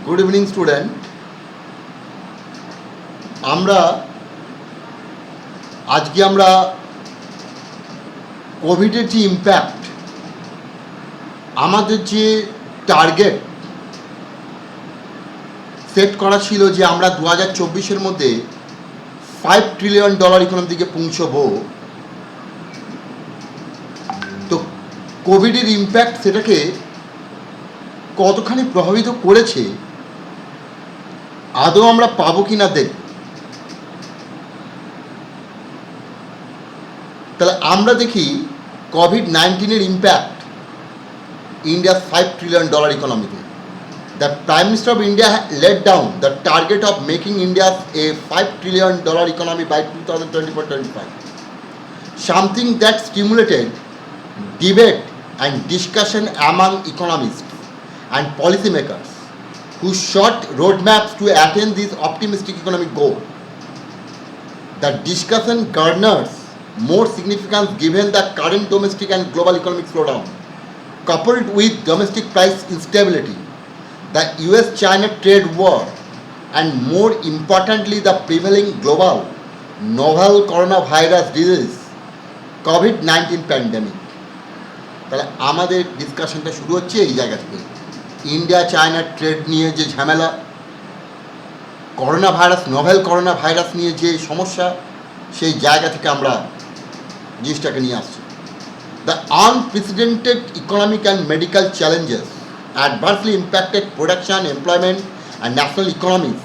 Good evening student. আজকে আমরা কোভিডের যে ইম্প্যাক্ট, আমাদের যে টার্গেট সেট করা ছিল যে আমরা 2024-এর মধ্যে $5 ট্রিলিয়ন ইকোনমির দিকে পৌঁছবো, তো কোভিডের ইম্প্যাক্ট সেটাকে কতখানি প্রভাবিত করেছে, আদৌ আমরা পাবো কি না দেখব। তাহলে আমরা দেখি কোভিড-19-এর ইম্প্যাক্ট ইন্ডিয়ার $5 trillion ইকোনমিতে। The Prime Minister of India laid down the target of making India a $5 trillion economy by 2024-25, something that stimulated debate and discussion among economists and policymakers who sought roadmaps to attain this optimistic economic goal. The discussion garners more significance given the current domestic and global economic slowdown, coupled with domestic price instability, the US-China trade war, and more importantly the prevailing global novel coronavirus disease, COVID-19 pandemic. তাহলে আমাদের ডিসকাশনটা শুরু হচ্ছে এই জায়গা থেকে। India China trade নিয়ে যে ঝামেলা, নোভেল করোনা ভাইরাস নিয়ে যে সমস্যা, সেই জায়গা থেকে আমরা জিনিসটাকে নিয়ে আসছি। The unprecedented economic and medical challenges adversely impacted production, employment, and national economies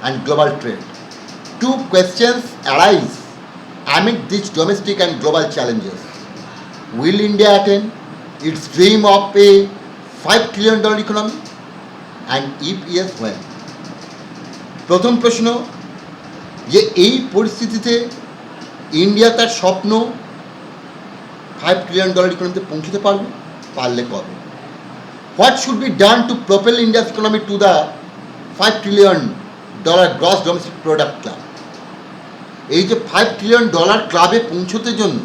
and global trade. Two questions arise amid these domestic and global challenges. Will India attain its dream of a $5 trillion economy? And if yes, when? প্রথম প্রশ্ন, যে এই পরিস্থিতিতে India তার স্বপ্ন $5 trillion ইকোনমিতে পৌঁছতে পারলে কবে? What should be done to propel India's economy to the $5 trillion gross domestic product club? এই যে $5 ট্রিলিয়ন ক্লাবে পৌঁছতে জন্য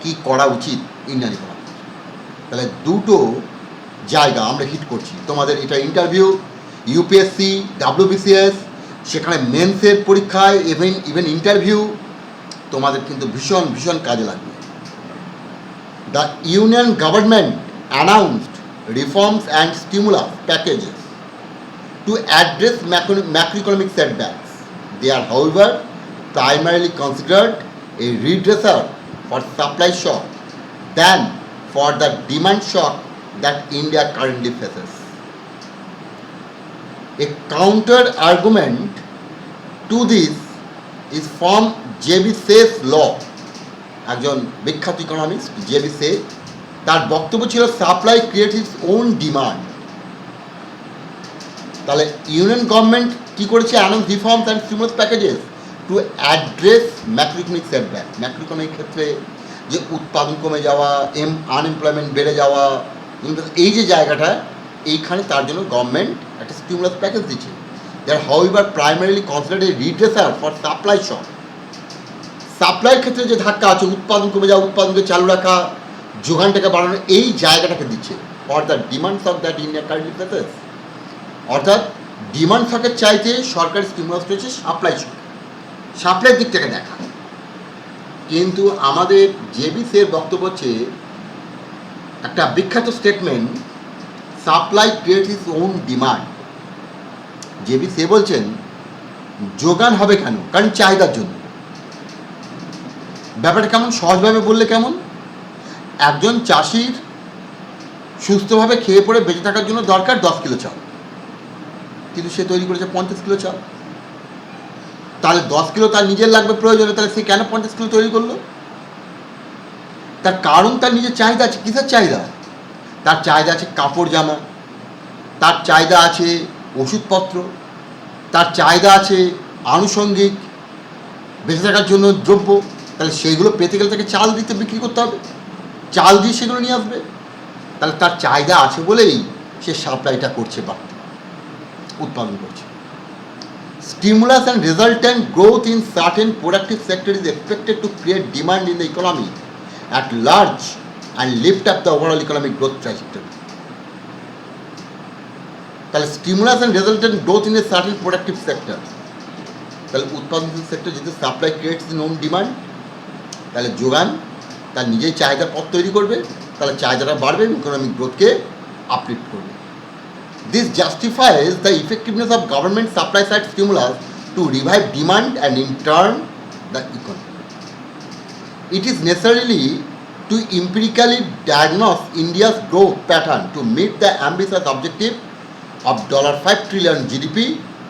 কি করা উচিত ইন্ডিয়ান ইকোনমি? তাহলে দুটো জায়গা আমরা হিট করছি। তোমাদের এটা ইন্টারভিউ, ইউপিএসসি, WBCS, সেখানে মেন্সের পরীক্ষায় ইভেন ইন্টারভিউ তোমাদের কিন্তু ভীষণ ভীষণ কাজে লাগবে। The union government announced reforms and stimulus packages to address macroeconomic setbacks. They are, however, primarily considered a redressor for supply shock than for the demand shock that India currently faces. A counter argument to this is from J.B. Say's law, একজন বিখ্যাত economist J.B. Say। তার বক্তব্য ছিল supply create its own demand. তাহলে union government কী করেছে? Announce reforms and stimulus packages to address macroeconomic setback. Macroeconomic ক্ষেত্রে যে উৎপাদন কমে যাওয়া, আনএমপ্লয়মেন্ট বেড়ে যাওয়া, এই যে জায়গাটা, এইখানে তার জন্য গভর্নমেন্ট একটা স্টিমুলাস প্যাকেজ দিচ্ছে। That however primarily considered a redresser for supply shock. সাপ্লাইয়ের ক্ষেত্রে যে ধাক্কা আছে, উৎপাদন কমে যাওয়া, উৎপাদনকে চালু রাখা, যোগানটাকে বাড়ানো, এই জায়গাটাকে দিচ্ছে for the demand shock that India currently faces. অর্থাৎ ডিমান্ড শকের চাইতে সরকারি স্টিমুলাস রয়েছে সাপ্লাইয়ের দিক থেকে দেখা। কিন্তু আমাদের জেবি সের বক্তব্য হচ্ছে একটা বিখ্যাত statement, supply create is own demand. J B বলছেন যোগান হবে কেন? কারণ চাহিদার জন্য। ব্যাপারটা কেমন? সহজভাবে বললে কেমন? একজন চাষির সুস্থভাবে খেয়ে পড়ে বেঁচে থাকার জন্য দরকার 10 কিলো চাল, কিন্তু সে তৈরি করেছে 50 কিলো চাল। তাহলে 10 কিলো তার নিজের লাগবে প্রয়োজনে, তাহলে সে কেন 50 কিলো তৈরি করলো? তার কারণ তার নিজের চাহিদা আছে। কিসের চাহিদা? তার চাহিদা আছে কাপড় জামা, তার চাহিদা আছে ওষুধপত্র, তার চাহিদা আছে আনুষঙ্গিক বেঁচে থাকার জন্য দ্রব্য। তাহলে সেইগুলো পেতে গেলে তাকে চাল দিতে বিক্রি করতে হবে, চাল দিয়ে সেগুলো নিয়ে আসবে। তাহলে তার চাহিদা আছে বলেই সে সাপ্লাইটা করছে বা উৎপাদন করছে। Stimulus and resultant growth in certain productive sector is expected to create demand in the economy at large and lift up the overall economic growth trajectory. তাহলে stimulus and resultant growth in a certain productive sector, তাহলে উৎপাদনশীল sector যদি supply creates in own demand, তাহলে যোগান তার নিজেই চাহিদার পথ তৈরি করবে, তাহলে চাহিদাটা বাড়বে, ইকোনমিক গ্রোথকে আপলিফ্ট করবে। This justifies the effectiveness of government supply side stimulus to revive demand and in turn the economy. It is necessarily to empirically diagnose India's growth pattern to meet the ambitious objective of $5 trillion GDP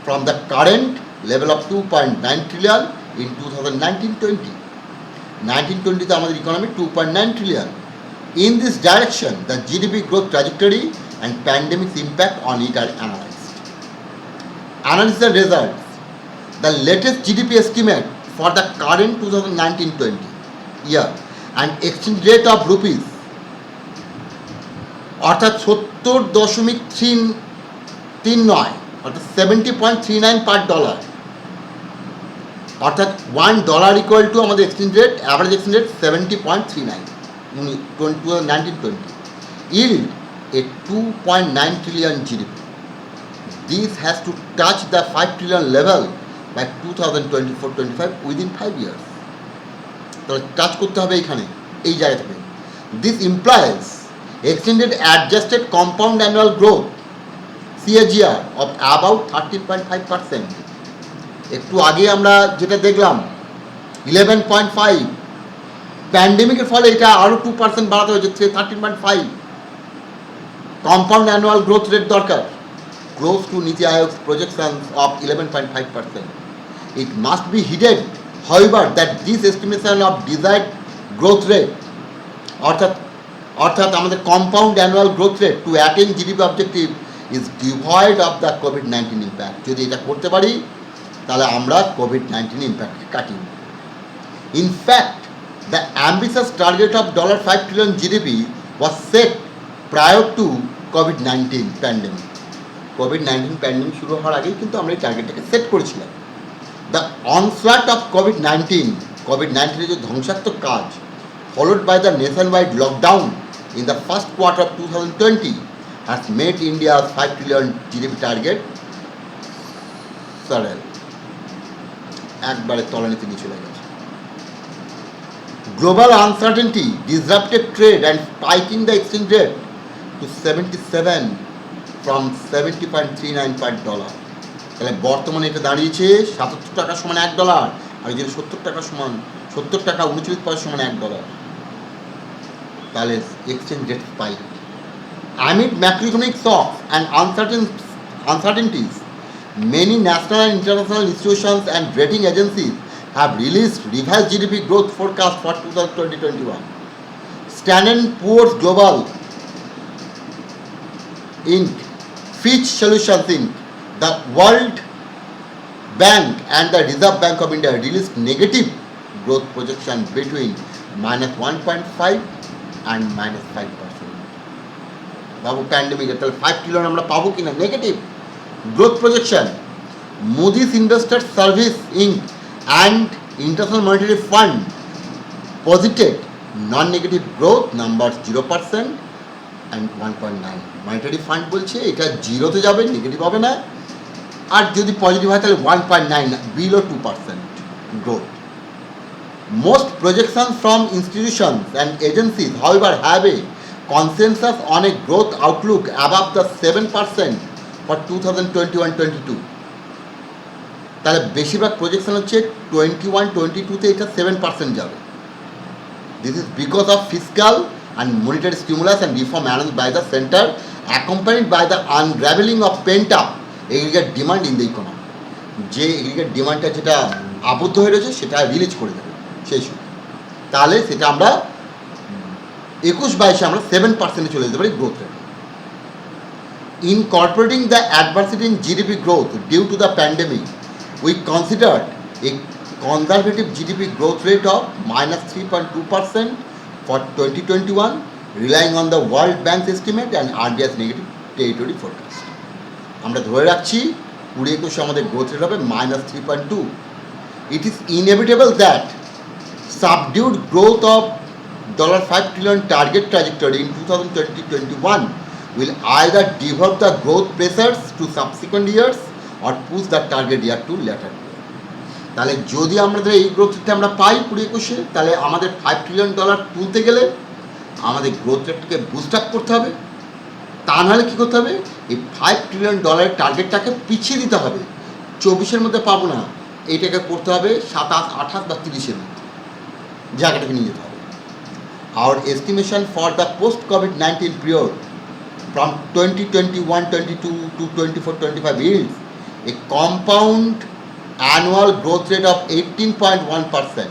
from the current level of 2.9 trillion in 2019-20. 1920 তে আমাদের economy 2.9 trillion. In this direction, the GDP growth trajectory and pandemic's impact on it are analyzed. Analysis and results. The latest GDP estimate for the current 2019-20 year and exchange rate of rupees অর্থাৎ 70.339 অর্থাৎ 70.39 পার dollar, অর্থাৎ $1 equal to আমাদের exchange rate, average exchange rate 70.39 2019-20 yield a 2.9 trillion GDP. This has to touch the 5 trillion level by 2024-25 within 5 years. তাহলে touch করতে হবে এখানে, এই জায়গা থেকে। This implies extended adjusted compound annual growth CAGR of about 13.5%। একটু আগে আমরা যেটা দেখলাম 11.5, প্যান্ডেমিকের ফলে এটা আরও 2% বাড়াতে হয়েছে 13.5। কম্পাউন্ড অ্যানুয়াল গ্রোথ রেট দরকার, ক্লোজ টু নীতি আয়োগ's projections of 11.5%. It must be heeded however that this estimation of desired growth rate অর্থাৎ আমাদের compound annual growth rate to attain GDP objective is devoid of the COVID-19 impact. যদি এটা করতে পারি তাহলে আমরা COVID-19 ইম্প্যাক্টকে কাটিয়ে নেব। In fact the ambitious target of $5 trillion GDP was set prior to COVID-19 pandemic. COVID-19 pandemic শুরু হওয়ার আগেই কিন্তু আমরা এই টার্গেটটাকে সেট করেছিলাম। The onslaught of COVID-19 এর যে ধ্বংসাত্মক কাজ, followed by the nationwide lockdown in the first quarter of 2020 has made India's $5 trillion GDP target surreal. একবারে তলানিতে নিয়ে চলে গেছে। Global uncertainty disrupted trade and spiking the exchange rate to 77 from 70.39 per dollar. তাহলে বর্তমানে এটা দাঁড়িয়েছে 77 টাকা সমান $1, আর যদি 70 টাকা 39 পয়সা সমান $1। তাহলে exchange rate spike. Amid macroeconomic shocks and uncertainties, many national and international institutions and rating agencies have released revised GDP growth forecast for 2020-21. Standard & Poor's Global Inc., Fitch Solutions Inc., the World Bank and the Reserve Bank of India released negative growth projection between -1.5 and -5%. বাবু প্যান্ডেমিকের তাহলে 5 trillion আমরা পাবো কিনা? Negative growth projection. Moody's Investors Service Inc. and International Monetary Fund posited non-negative growth numbers 0% and 1.9. Monetary fund বলছে এটা জিরোতে যাবে, negative হবে না, আর যদি পজিটিভ হয় তাহলে 1.9, below 2% growth. Most projections from institutions and agencies, however, have a consensus on a growth outlook above the 7% for 2021-22. তাহলে বেশিরভাগ প্রজেকশন হচ্ছে 21-22-তে এটা 7% যাবে। This is because of fiscal and monetary stimulus and reform announced by the center, accompanied by the unraveling of pent-up aggregate demand in the economy. যে aggregate ডিমান্ডটা যেটা আবদ্ধ হয়ে রয়েছে সেটা রিলিজ করে দেবে সেই সময়, তাহলে সেটা আমরা 21-22 আমরা 7% চলে যেতে পারি growth rate. Incorporating the adversity in GDP growth due to the pandemic, we considered a conservative GDP growth rate of -3.2% for 2021, relying on the World Bank's estimate and RBI's negative territory forecast. আমরা ধরে রাখছি 2021 আমাদের growth rate হবে -3.2. It is inevitable that subdued growth of $5 trillion target trajectory in 2020-21 will either divert the growth pressures to subsequent years or push the target year to later year. তাহলে যদি আমাদের এই growth রেটটা আমরা পাই 2021-এ, তাহলে আমাদের $5 trillion তুলতে গেলে আমাদের গ্রোথ রেটটাকে বুস্ট আপ করতে হবে। তা নাহলে কী করতে হবে, এই $5 ট্রিলিয়ন টার্গেটটাকে পিছিয়ে দিতে হবে। 24-এর মধ্যে পাবো না, এইটাকে করতে হবে 27, 28 বা 30-এর মধ্যে জায়গাটাকে নিয়ে যেতে হবে। Our estimation for the post-COVID-19 period from 2021-22 to 24-25 yields a compound annual growth rate of 18.1%.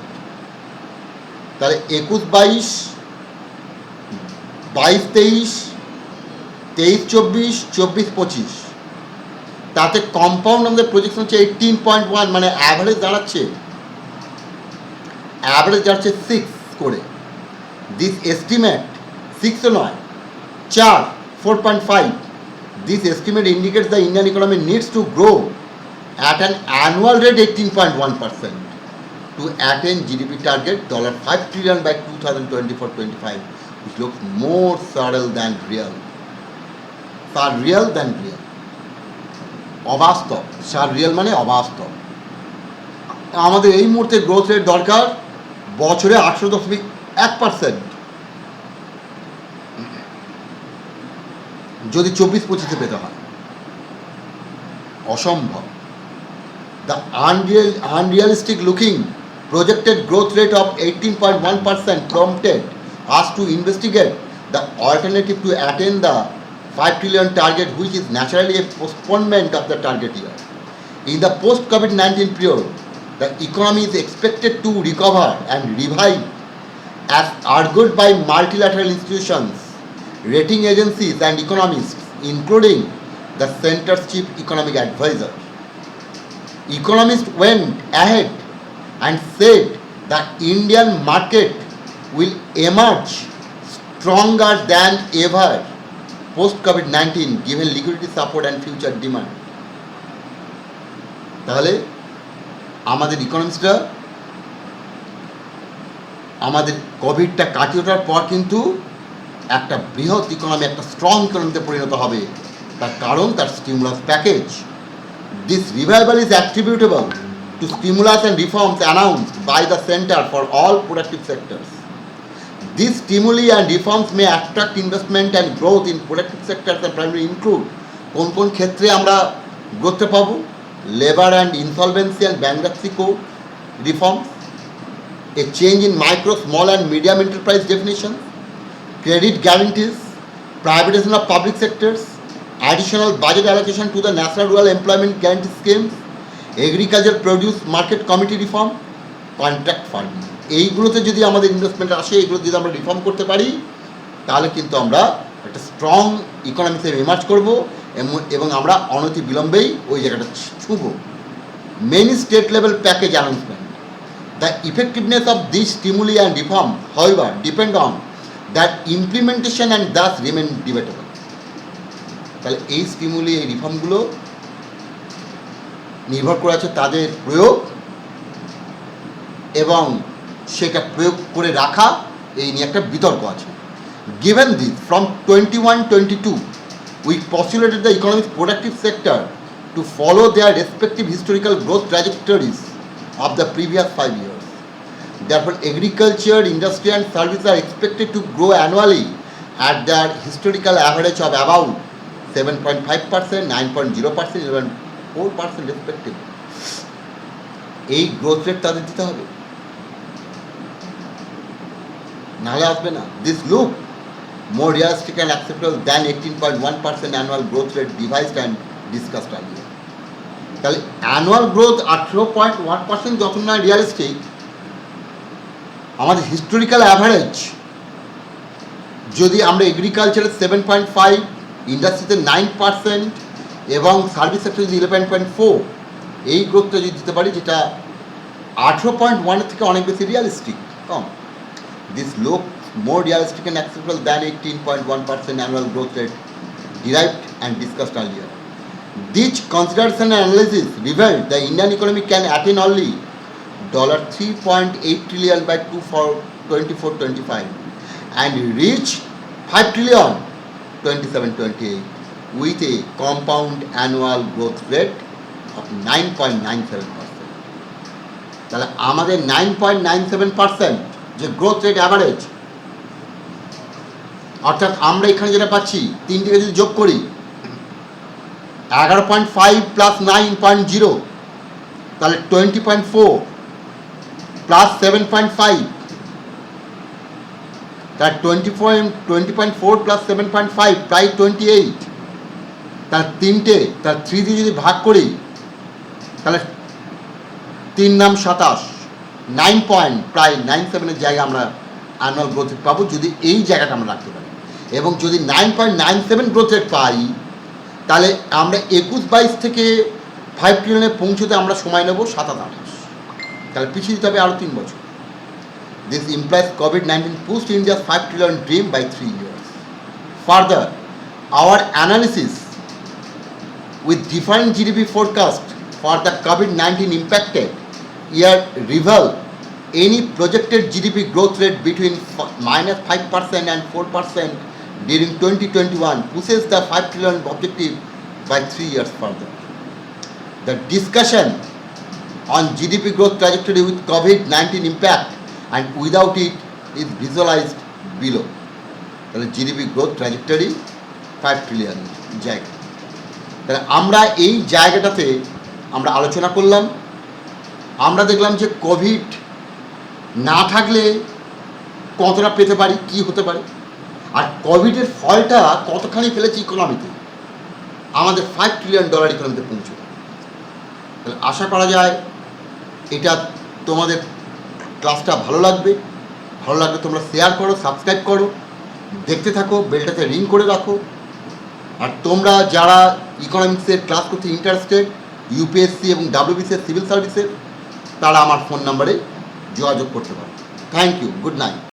তাহলে 21-22, 22-23, 23-24, 24-25 তাতে কম্পাউন্ড আমাদের প্রজেকশন হচ্ছে 18.1, মানে অ্যাভারেজ দাঁড়াচ্ছে 6 করে। দিস এস্টিমেট 6 নয়, 4.5. This estimate indicates the Indian economy needs to grow at an annual rate 18.1% to attain GDP target $5 trillion by 2024-25, which looks more surreal than real. অবাস্তব। সাররিয়াল মানে অবাস্তব। আমাদের এই মুহূর্তে গ্রোথ রেট দরকার বছরে 18.1%, যদি 24-25-এ পেতে হয়। অসম্ভব। The unrealistic looking projected growth rate of 18.1% prompted us to investigate the alternative to attain the $5 trillion target, which is naturally a postponement of the target year. In the post-COVID-19 period, the economy is expected to recover and revive as argued by multilateral institutions, rating agencies and economists, including the center's chief economic advisor. Economists went ahead and said the Indian market will emerge stronger than ever post-COVID-19 given liquidity support and future demand. তাহলে আমাদের ইকোনমিস্টরা আমাদের কোভিডটা কাটিয়ে ওঠার পর কিন্তু একটা বৃহৎ economy, একটা স্ট্রং ইকোনমিতে পরিণত হবে। তার কারণ তার stimulus package. This revival is attributable to stimulus and reforms announced by the Center for all productive sectors. These stimuli and reforms may attract investment and growth in productive sectors and primarily include কোন ক্ষেত্রে আমরা গ্রোথটা পাবো? Labour and insolvency and bankruptcy code reforms, a change in micro, small and medium enterprise definition, credit guarantees, privatization of public sectors, additional budget allocation to the National Rural Employment Guarantee Schemes, agriculture produce market committee reform, contract farming. এইগুলোতে যদি আমাদের investment আসে, এইগুলো যদি আমরা reform করতে পারি, তাহলে কিন্তু আমরা একটা স্ট্রং ইকোনমিতে এমার্জ করব এবং আমরা অনতি বিলম্বেই ওই জায়গাটা ছুঁব। Many state level package announcement. The effectiveness of these stimuli and reform, however, depend on that implementation and thus remain debatable. তাহলে এই স্টিমুলি, এই রিফর্মগুলো নির্ভর করে আছে তাদের প্রয়োগ এবং সেটা প্রয়োগ করে রাখা, এই নিয়ে একটা বিতর্ক আছে। Given this, from 21-22, we postulated the economic productive sector to follow their respective historical growth trajectories of the previous 5 years. Therefore, agriculture, industry and services are expected to grow annually at their historical average of about 7.5%, 9.0%, 11.4% respectively. এই growth rate তাদের দিতে হবে, নাহলে আসবে না। This look more realistic and acceptable than 18.1% annual growth rate devised and discussed earlier. তাহলে annual growth 18.1% যত না রিয়ালিস্টিক, আমাদের হিস্টোরিক্যাল অ্যাভারেজ যদি আমরা এগ্রিকালচারে 7.5, ইন্ডাস্ট্রিতে 9% এবং সার্ভিস সেক্টরে যদি 11.4, এই গ্রোথটা যদি দিতে পারি, যেটা 18.1 থেকে অনেক বেশি realistic, com. This look more realistic and acceptable than 18.1% annual growth rate derived and discussed earlier. This consideration and analysis revealed the Indian economy can attain only $3.8 trillion by 24-25 and reach $5 trillion 27-28 with a compound annual growth rate of 9.97%. তাহলে আমাদের 9.97% যে growth rate average, অর্থাৎ আমরা এখানে যেটা পাচ্ছি তিনটিকে যদি যোগ করি 11.5 প্লাস 9.0 তাহলে 20.4 প্লাস 7.5 তাহলে 20.4 প্লাস 7.5 প্রায় 28, তার তিনটে তার 3 দিয়ে যদি ভাগ করি তাহলে 3 নাম 27, 9 পয়েন্ট প্রায় 97-এর জায়গায় আমরা অ্যানুয়াল গ্রোথ রেট পাবো যদি এই জায়গাটা আমরা রাখতে পারি। এবং যদি 9.97 গ্রোথ রেট পাই তাহলে আমরা 21-22 থেকে 5 ট্রিলিয়নে পৌঁছতে আমরা সময় নেব 27-28, তাহলে পিছিয়ে দিতে হবে আরও 3 বছর। This implies COVID-19 pushed India's 5 trillion dream by 3 years. Further, our analysis with different GDP forecast for the COVID-19 impacted year reveal any projected GDP growth rate between -5% and 4% during 2021 pushes the 5 trillion objective by 3 years further. The discussion on GDP growth trajectory with COVID-19 impact and without it is visualized below. তাহলে GDP growth trajectory 5 trillion জায়গা। তাহলে আমরা এই জায়গাটাতে আমরা আলোচনা করলাম, আমরা দেখলাম যে কোভিড না থাকলে কতটা পেতে পারি, কি হতে পারে, আর কোভিডের ফলটা কতখানি ফেলেছে ইকোনমিতে, আমাদের $5 ট্রিলিয়ন ইকোনমিতে পৌঁছে। তাহলে আশা করা যায় এটা তোমাদের ক্লাসটা ভালো লাগবে তোমরা শেয়ার করো, সাবস্ক্রাইব করো, দেখতে থাকো, বেলটাতে রিং করে রাখো। আর তোমরা যারা ইকোনমিক্সের ক্লাস করতে ইন্টারেস্টেড, ইউপিএসসি এবং ডাব্লিউবিসি সিভিল সার্ভিসের, তারা আমার ফোন নাম্বারে যোগাযোগ করতে পারো। Thank you, good night.